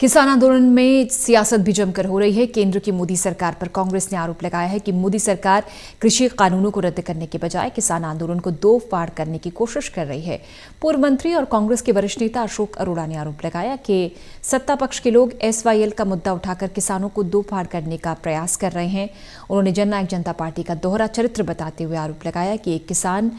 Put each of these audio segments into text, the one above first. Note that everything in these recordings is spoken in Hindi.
किसान आंदोलन में सियासत भी जमकर हो रही है। केंद्र की मोदी सरकार पर कांग्रेस ने आरोप लगाया है कि मोदी सरकार कृषि कानूनों को रद्द करने के बजाय किसान आंदोलन को दो फाड़ करने की कोशिश कर रही है। पूर्व मंत्री और कांग्रेस के वरिष्ठ नेता अशोक अरोड़ा ने आरोप लगाया कि सत्ता पक्ष के लोग SYL का मुद्दा उठाकर किसानों को दो फाड़ करने का प्रयास कर रहे हैं। उन्होंने जननायक जनता पार्टी का दोहरा चरित्र बताते हुए आरोप लगाया कि एक किसान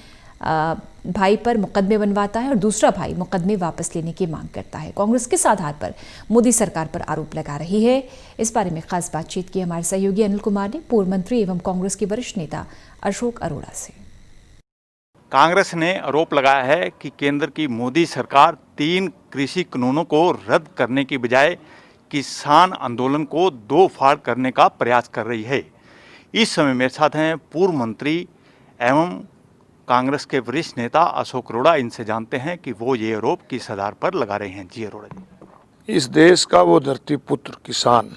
भाई पर मुकदमे बनवाता है और दूसरा भाई मुकदमे वापस लेने की मांग करता है। कांग्रेस किस आधार पर मोदी सरकार पर आरोप लगा रही है, इस बारे में खास बातचीत की हमारे सहयोगी अनिल कुमार ने पूर्व मंत्री एवं कांग्रेस के वरिष्ठ नेता अशोक अरोड़ा से। कांग्रेस ने आरोप लगाया है कि केंद्र की मोदी सरकार 3 कृषि कानूनों को रद्द करने की बजाय किसान आंदोलन को दो फाड़ करने का प्रयास कर रही है। इस समय मेरे साथ हैं पूर्व मंत्री एवं कांग्रेस के वरिष्ठ नेता अशोक अरोड़ा। इनसे जानते हैं कि वो ये आरोप किस आधार पर लगा रहे हैं। जी अरोड़ा जी। इस देश का वो धरती पुत्र किसान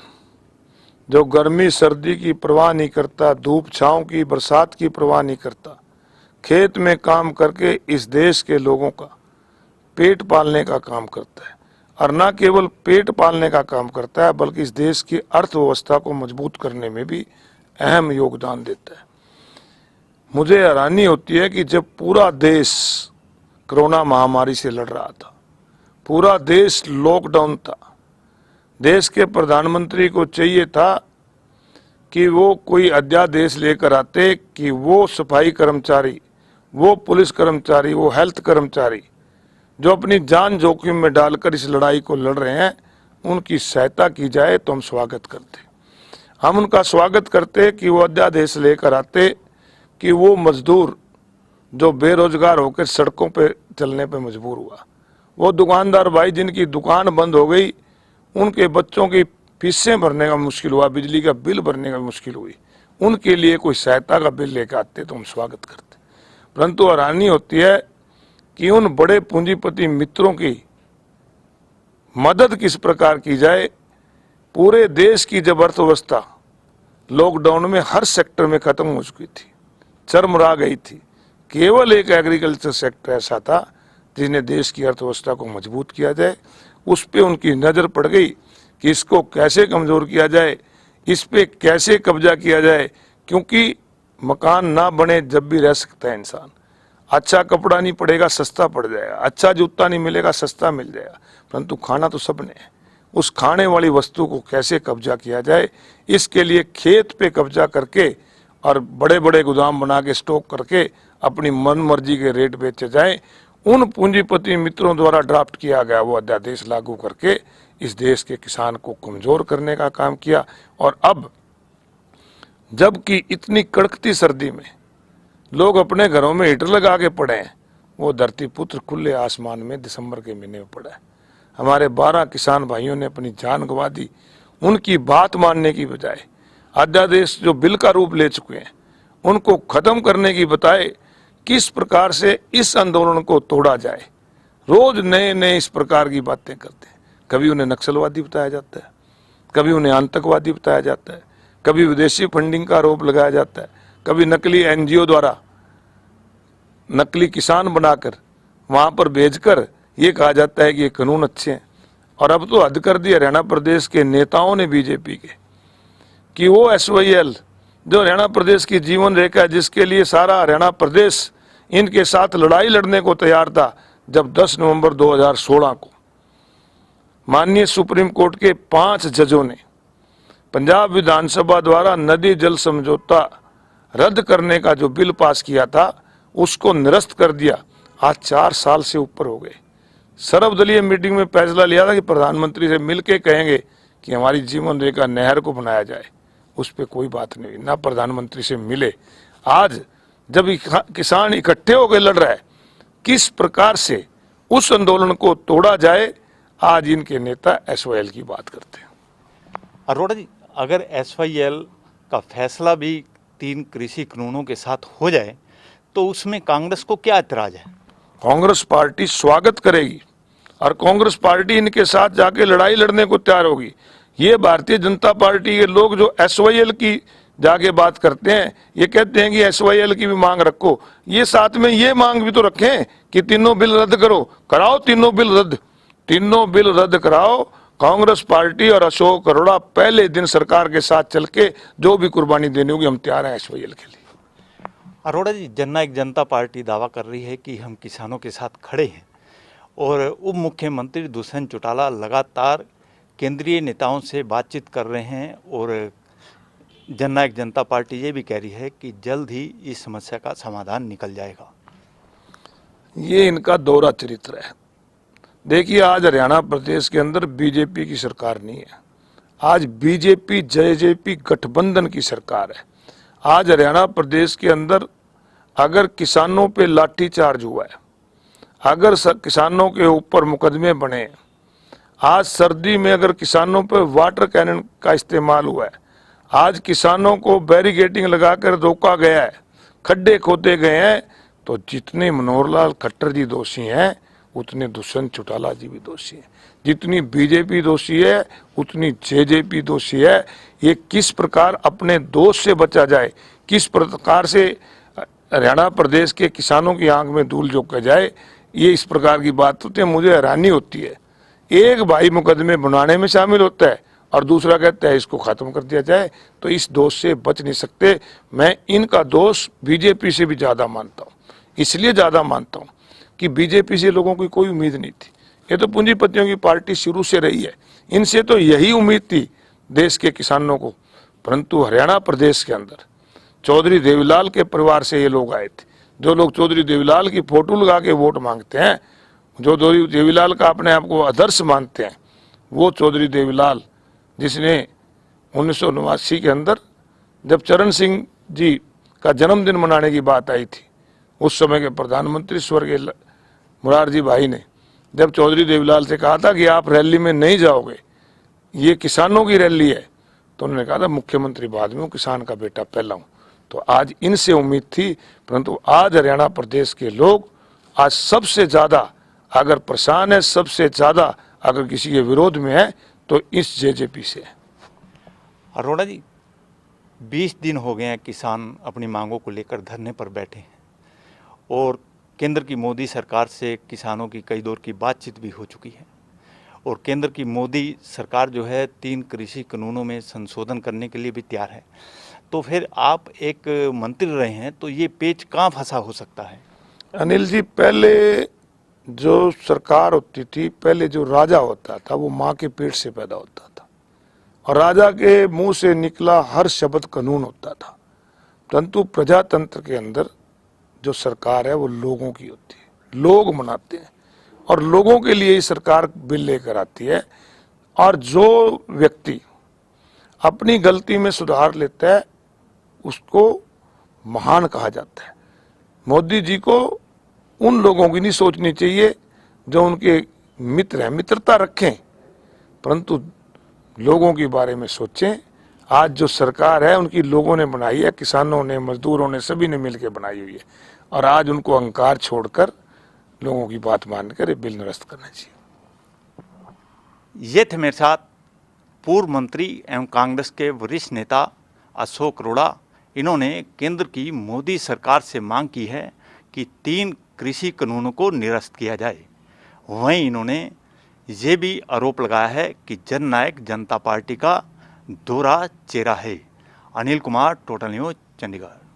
जो गर्मी सर्दी की परवाह नहीं करता, धूप छांव की बरसात की परवाह नहीं करता, खेत में काम करके इस देश के लोगों का पेट पालने का काम करता है और न केवल पेट पालने का काम करता है बल्कि इस देश की अर्थव्यवस्था को मजबूत करने में भी अहम योगदान देता है। मुझे हैरानी होती है कि जब पूरा देश कोरोना महामारी से लड़ रहा था, पूरा देश लॉकडाउन था, देश के प्रधानमंत्री को चाहिए था कि वो कोई अध्यादेश लेकर आते कि वो सफाई कर्मचारी, वो पुलिस कर्मचारी, वो हेल्थ कर्मचारी जो अपनी जान जोखिम में डालकर इस लड़ाई को लड़ रहे हैं, उनकी सहायता की जाए तो हम स्वागत करते। हम उनका स्वागत करते कि वो अध्यादेश लेकर आते कि वो मजदूर जो बेरोजगार होकर सड़कों पे चलने पे मजबूर हुआ, वो दुकानदार भाई जिनकी दुकान बंद हो गई, उनके बच्चों की फीसें भरने का मुश्किल हुआ, बिजली का बिल भरने का मुश्किल हुई, उनके लिए कोई सहायता का बिल लेकर आते तो हम स्वागत करते। परंतु हैरानी होती है कि उन बड़े पूंजीपति मित्रों की मदद किस प्रकार की जाए। पूरे देश की जब अर्थव्यवस्था लॉकडाउन में हर सेक्टर में खत्म हो चुकी थी, चरमरा गई थी, केवल एक एग्रीकल्चर सेक्टर ऐसा था जिसने देश की अर्थव्यवस्था को मजबूत किया जाए। उस पे उनकी नज़र पड़ गई कि इसको कैसे कमज़ोर किया जाए, इस पे कैसे कब्जा किया जाए, क्योंकि मकान ना बने जब भी रह सकता है इंसान। अच्छा कपड़ा नहीं पड़ेगा सस्ता पड़ जाएगा, अच्छा जूता नहीं मिलेगा सस्ता मिल जाएगा, परंतु खाना तो सबने है। उस खाने वाली वस्तु को कैसे कब्जा किया जाए, इसके लिए खेत पे कब्जा करके और बड़े बड़े गोदाम बना के स्टॉक करके अपनी मन मर्जी के रेट बेचे जाए, उन पूंजीपति मित्रों द्वारा ड्राफ्ट किया गया वो अध्यादेश लागू करके इस देश के किसान को कमजोर करने का काम किया। और अब जबकि इतनी कड़कती सर्दी में लोग अपने घरों में हीटर लगा के पड़े हैं, वो धरती पुत्र खुले आसमान में दिसंबर के महीने में पड़ा है। हमारे 12 किसान भाइयों ने अपनी जान गंवा दी। उनकी बात मानने की बजाय अध्यादेश जो बिल का रूप ले चुके हैं उनको खत्म करने की बताए किस प्रकार से इस आंदोलन को तोड़ा जाए। रोज नए नए इस प्रकार की बातें करते हैं। कभी उन्हें नक्सलवादी बताया जाता है, कभी उन्हें आतंकवादी बताया जाता है, कभी विदेशी फंडिंग का आरोप लगाया जाता है, कभी नकली NGO द्वारा नकली किसान बनाकर वहां पर भेजकर ये कहा जाता है कि ये कानून अच्छे हैं। और अब तो हद कर दी हरियाणा प्रदेश के नेताओं ने बीजेपी के कि वो SYL जो हरियाणा प्रदेश की जीवन रेखा है, जिसके लिए सारा हरियाणा प्रदेश इनके साथ लड़ाई लड़ने को तैयार था, जब 10 नवंबर 2016 को माननीय सुप्रीम कोर्ट के 5 जजों ने पंजाब विधानसभा द्वारा नदी जल समझौता रद्द करने का जो बिल पास किया था उसको निरस्त कर दिया। आज 4 साल से ऊपर हो गए। सर्वदलीय मीटिंग में फैसला लिया था कि प्रधानमंत्री से मिलके कहेंगे कि हमारी जीवन रेखा नहर को बनाया जाए, उस पर कोई बात नहीं, ना प्रधानमंत्री से मिले। आज जब किसान इकट्ठे होकर लड़ रहा है, किस प्रकार से उस आंदोलन को तोड़ा जाए, आज इनके नेता SYL की बात करते हैं। अरोड़ा जी, अगर SYL का फैसला भी 3 कृषि कानूनों के साथ हो जाए तो उसमें कांग्रेस को क्या ऐतराज है? कांग्रेस पार्टी स्वागत करेगी और कांग्रेस पार्टी इनके साथ जाके लड़ाई लड़ने को तैयार होगी। ये भारतीय जनता पार्टी के लोग जो SYL की जाके बात करते हैं, ये कहते हैं कि SYL की भी मांग रखो, ये साथ में ये मांग भी तो रखें कि तीनों बिल रद्द करो, कराओ तीनों बिल रद्द, तीनों बिल रद्द कराओ। कांग्रेस पार्टी और अशोक अरोड़ा पहले दिन सरकार के साथ चल के जो भी कुर्बानी देनी होगी हम तैयार हैं एसवाईएल के लिए। अरोड़ा जी, जननायक जनता पार्टी दावा कर रही है कि हम किसानों के साथ खड़े हैं और उप मुख्यमंत्री दुष्यंत चौटाला लगातार केंद्रीय नेताओं से बातचीत कर रहे हैं और जननायक जनता पार्टी ये भी कह रही है कि जल्द ही इस समस्या का समाधान निकल जाएगा। ये इनका दोहरा चरित्र है। देखिए, आज हरियाणा प्रदेश के अंदर बीजेपी की सरकार नहीं है, आज बीजेपी जेजेपी गठबंधन की सरकार है। आज हरियाणा प्रदेश के अंदर अगर किसानों पे लाठीचार्ज हुआ है, अगर किसानों के ऊपर मुकदमे बने, आज सर्दी में अगर किसानों पे वाटर कैनन का इस्तेमाल हुआ है, आज किसानों को बैरिकेडिंग लगाकर रोका गया है, खड्डे खोदे गए हैं, तो जितने मनोहर लाल खट्टर जी दोषी हैं उतने दुष्यंत चौटाला जी भी दोषी हैं। जितनी बीजेपी दोषी है उतनी जेजेपी दोषी है। ये किस प्रकार अपने दोष से बचा जाए, किस प्रकार से हरियाणा प्रदेश के किसानों की आंख में धूल झोंका जाए, ये इस प्रकार की बात होती है। मुझे हैरानी होती है, एक भाई मुकदमे बनाने में शामिल होता है और दूसरा कहता है इसको खत्म कर दिया जाए, तो इस दोष से बच नहीं सकते। मैं इनका दोष बीजेपी से भी ज्यादा मानता हूँ, इसलिए ज्यादा मानता हूँ कि बीजेपी से लोगों की कोई उम्मीद नहीं थी। ये तो पूंजीपतियों की पार्टी शुरू से रही है, इनसे तो यही उम्मीद थी देश के किसानों को। परंतु हरियाणा प्रदेश के अंदर चौधरी देवीलाल के परिवार से ये लोग आए थे, जो लोग चौधरी देवीलाल की फोटो लगा के वोट मांगते हैं, जो चौधरी देवीलाल का अपने आप को आदर्श मानते हैं, वो चौधरी देवीलाल जिसने 1989 के अंदर जब चरण सिंह जी का जन्मदिन मनाने की बात आई थी, उस समय के प्रधानमंत्री स्वर्गीय मुरारजी भाई ने जब चौधरी देवीलाल से कहा था कि आप रैली में नहीं जाओगे, ये किसानों की रैली है, तो उन्होंने कहा था मुख्यमंत्री बाद में हूँ, किसान का बेटा पहला हूँ। तो आज इनसे उम्मीद थी, परंतु आज हरियाणा प्रदेश के लोग आज सबसे ज्यादा अगर परेशान है, सबसे ज्यादा अगर किसी के विरोध में है तो इस जेजेपी से है। अरोड़ा जी, 20 दिन हो गए हैं किसान अपनी मांगों को लेकर धरने पर बैठे हैं और केंद्र की मोदी सरकार से किसानों की कई दौर की बातचीत भी हो चुकी है और केंद्र की मोदी सरकार जो है 3 कृषि कानूनों में संशोधन करने के लिए भी तैयार है। तो फिर आप एक मंत्री रहे हैं, तो ये पेच कहाँ फंसा हो सकता है? अनिल जी, पहले जो सरकार होती थी, पहले जो राजा होता था वो माँ के पेट से पैदा होता था और राजा के मुंह से निकला हर शब्द कानून होता था। परंतु प्रजातंत्र के अंदर जो सरकार है वो लोगों की होती है, लोग मनाते हैं और लोगों के लिए ही सरकार बिल लेकर आती है। और जो व्यक्ति अपनी गलती में सुधार लेता है उसको महान कहा जाता है। मोदी जी को उन लोगों की नहीं सोचनी चाहिए जो उनके मित्र हैं, मित्रता रखें, परंतु लोगों के बारे में सोचें। आज जो सरकार है उनकी लोगों ने बनाई है, किसानों ने, मजदूरों ने, सभी ने मिलकर बनाई हुई है और आज उनको अहंकार छोड़कर लोगों की बात मानकर बिल निरस्त करना चाहिए। ये थे मेरे साथ पूर्व मंत्री एवं कांग्रेस के वरिष्ठ नेता अशोक अरोड़ा। इन्होंने केंद्र की मोदी सरकार से मांग की है कि 3 कृषि कानूनों को निरस्त किया जाए। वहीं इन्होंने ये भी आरोप लगाया है कि जननायक जनता पार्टी का दोहरा चेहरा है। Anil Kumar, total news, Chandigarh.